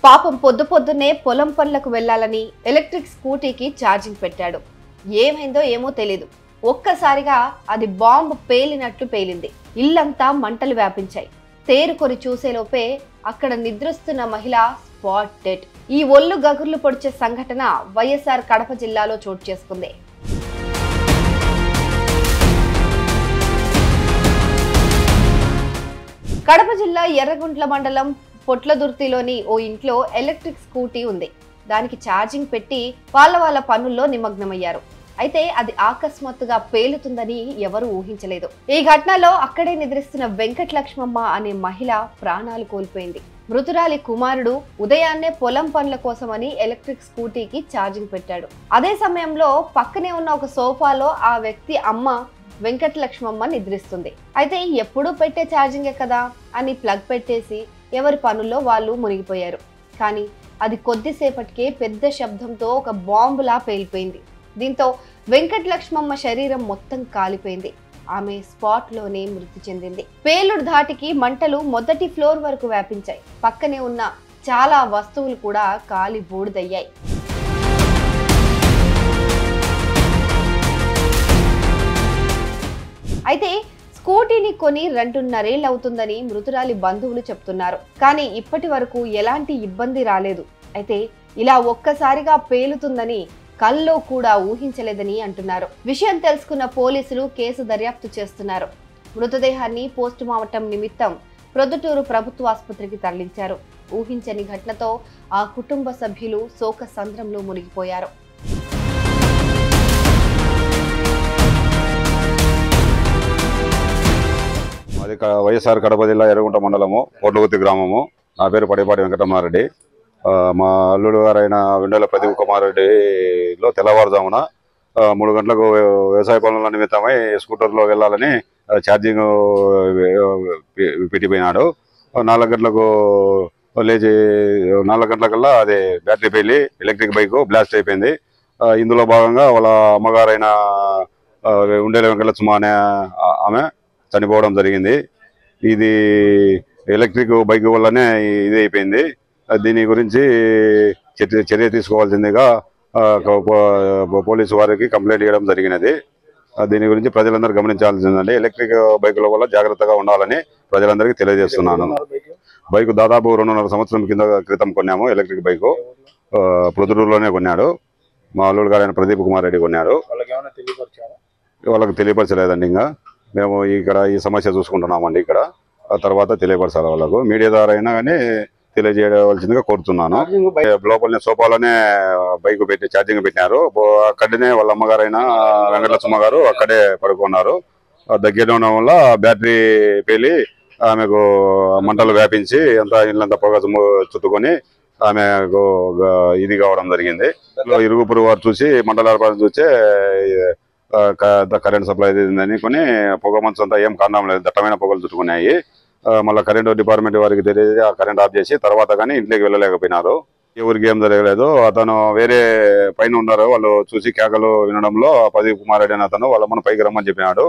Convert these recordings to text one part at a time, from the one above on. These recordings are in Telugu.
పాపం పొద్దు పొద్దున్నే పొలం పనులకు వెళ్లాలని ఎలక్ట్రిక్ స్కూటీకి ఛార్జింగ్ పెట్టాడు. ఏమైందో ఏమో తెలీదు. ఒక్కసారిగా అది బాంబు పేలినట్లు పేలింది. ఇల్లంతా మంటలు వ్యాపించాయి. తేరుకొని చూసేలోపే అక్కడ నిద్రిస్తున్న మహిళ స్పాట్ డెడ్. ఈ ఒళ్ళు గగుర్లు పొడిచే సంఘటన వైఎస్ఆర్ కడప జిల్లాలో చోటు చేసుకుంది. కడప జిల్లా ఎర్రగుంట్ల మండలం పొట్లదుర్తిలోని ఓ ఇంట్లో ఎలక్ట్రిక్ స్కూటీ ఉంది. దానికి ఛార్జింగ్ పెట్టి వాళ్ళ పనుల్లో నిమగ్నమయ్యారు. అయితే అది అకస్మాత్తుగా పేలుతుందని ఎవరూ ఊహించలేదు. ఈ ఘటనలో అక్కడే నిద్రిస్తున్న వెంకటలక్ష్మమ్మ అనే మహిళ ప్రాణాలు కోల్పోయింది. మృతురాలి కుమారుడు ఉదయాన్నే పొలం పనుల కోసమని ఎలక్ట్రిక్ స్కూటీకి ఛార్జింగ్ పెట్టాడు. అదే సమయంలో పక్కనే ఉన్న ఒక సోఫాలో ఆ వ్యక్తి అమ్మ వెంకటలక్ష్మమ్మ నిద్రిస్తుంది. అయితే ఎప్పుడూ పెట్టే ఛార్జింగే కదా అని ప్లగ్ పెట్టేసి ఎవరి పనుల్లో వాళ్ళు మునిగిపోయారు. కానీ అది కొద్దిసేపటికే పెద్ద శబ్దంతో ఒక బాంబులా పేలిపోయింది. దీంతో వెంకటలక్ష్మమ్మ శరీరం మొత్తం కాలిపోయింది. ఆమె స్పాట్ లోనే మృతి చెందింది. పేలుడు ధాటికి మంటలు మొదటి ఫ్లోర్ వరకు వ్యాపించాయి. పక్కనే ఉన్న చాలా వస్తువులు కూడా కాలి బూడిదయ్యాయి. అయితే స్కూటీని కొని 2.5 ఏళ్ళు అవుతుందని మృతురాలి బంధువులు చెప్తున్నారు. కానీ ఇప్పటి వరకు ఎలాంటి ఇబ్బంది రాలేదు. అయితే ఇలా ఒక్కసారిగా పేలుతుందని కల్లో కూడా ఊహించలేదని అంటున్నారు. విషయం తెలుసుకున్న పోలీసులు కేసు దర్యాప్తు చేస్తున్నారు. మృతదేహాన్ని పోస్టుమార్టం నిమిత్తం ప్రొద్దుటూరు ప్రభుత్వ ఆసుపత్రికి తరలించారు. ఊహించని ఘటనతో ఆ కుటుంబ సభ్యులు శోక సంద్రంలో మునిగిపోయారు. అది వైఎస్ఆర్ కడప జిల్లా ఎర్రగుంట మండలము పొట్లదుర్తి గ్రామము. నా పేరు పడిపాటి వెంకటరమారెడ్డి. మా అల్లుడు గారైన వెండెల ప్రదీప్ కుమార్ రెడ్డిలో తెల్లవారుజామున 3 గంటలకు వ్యవసాయ పనుల నిమిత్తమై స్కూటర్లో వెళ్ళాలని ఛార్జింగ్ పెట్టిపోయినాడు. 4 గంటలకు లేచి 4 గంటలకల్లా అది బ్యాటరీ పేలి ఎలక్ట్రిక్ బైక్ బ్లాస్ట్ అయిపోయింది. ఇందులో భాగంగా వాళ్ళ అమ్మగారైన ఉండేల వెంకటలక్ష్మ అనే ఆమె చనిపోవడం జరిగింది. ఇది ఎలక్ట్రిక్ బైక్ వల్లనే ఇది అయిపోయింది. దీని గురించి చర్య తీసుకోవాల్సిందిగా పోలీసు వారికి కంప్లైంట్ ఇవ్వడం జరిగినది. దీని గురించి ప్రజలందరూ గమనించాల్సిందండి. ఎలక్ట్రిక్ బైకుల వల్ల జాగ్రత్తగా ఉండాలని ప్రజలందరికీ తెలియజేస్తున్నాను. బైక్ దాదాపు 2.5 సంవత్సరం క్రితం కొన్నాము. ఎలక్ట్రిక్ బైకు ప్రొద్దుటూరులోనే కొన్నాడు. మా అల్లుడు గారైన ప్రదీప్ కుమార్ రెడ్డి కొన్నాడు. వాళ్ళకి తెలియపరచలేదండి. ఇంకా మేము ఇక్కడ ఈ సమస్య చూసుకుంటున్నామండి. ఇక్కడ తర్వాత తెలియపరచాలి వాళ్ళకు. మీడియా ద్వారా అయినా కానీ తెలియజేయవలసిందిగా కోరుతున్నాను. లోపలనే సోఫాలోనే బైక్ పెట్టి ఛార్జింగ్ పెట్టినారు. అక్కడనే వాళ్ళ అమ్మగారైన వెంకటలక్ష్మ గారు అక్కడే పడుకున్నారు. దగ్గర ఉండడం వల్ల బ్యాటరీ పేలి ఆమెకు మంటలు వ్యాపించి అంతా ఇల్లంతా పొగ చుట్టుకొని ఆమెకు ఇది కావడం జరిగింది. ఇరుగు పొరుగు వారు చూసి మంటల ఏర్పాటు చూస్తే కరెంట్ సప్లై అయిందని కొని పొగ మంచు అంతా ఏం కారణం లేదు, దట్టమైన పొగలు చుట్టుకున్నాయి. మళ్ళీ కరెంటు డిపార్ట్మెంట్ వారికి తెలియజేసి ఆ కరెంట్ ఆఫ్ చేసి తర్వాత కానీ ఇంట్లోకి వెళ్ళలేకపోయినారు. ఎవరికి ఏం జరగలేదు. అతను వేరే పైన ఉన్నారు. వాళ్ళు చూసి కేకలు వినడంలో ప్రదీప్ కుమార్ రెడ్డి అని అతను వాళ్ళ మన పైకి రమ్మని చెప్పినాడు.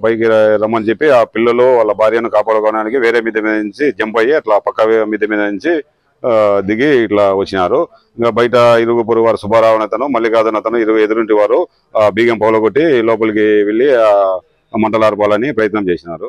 పైకి రమ్మని చెప్పి ఆ పిల్లలు వాళ్ళ భార్యను కాపాడుకోవడానికి వేరే మీద నుంచి జంప్ అయ్యి అట్లా పక్క మీద నుంచి దిగి ఇట్లా వచ్చినారు. ఇంకా బయట ఇరుగు పొరుగు వారు సుబ్బారావు అతను మల్లికార్జున అతను ఎదురింటి వారు బీగం పౌలగొట్టి లోపలికి వెళ్ళి మంటలార్పాలని ప్రయత్నం చేసినారు.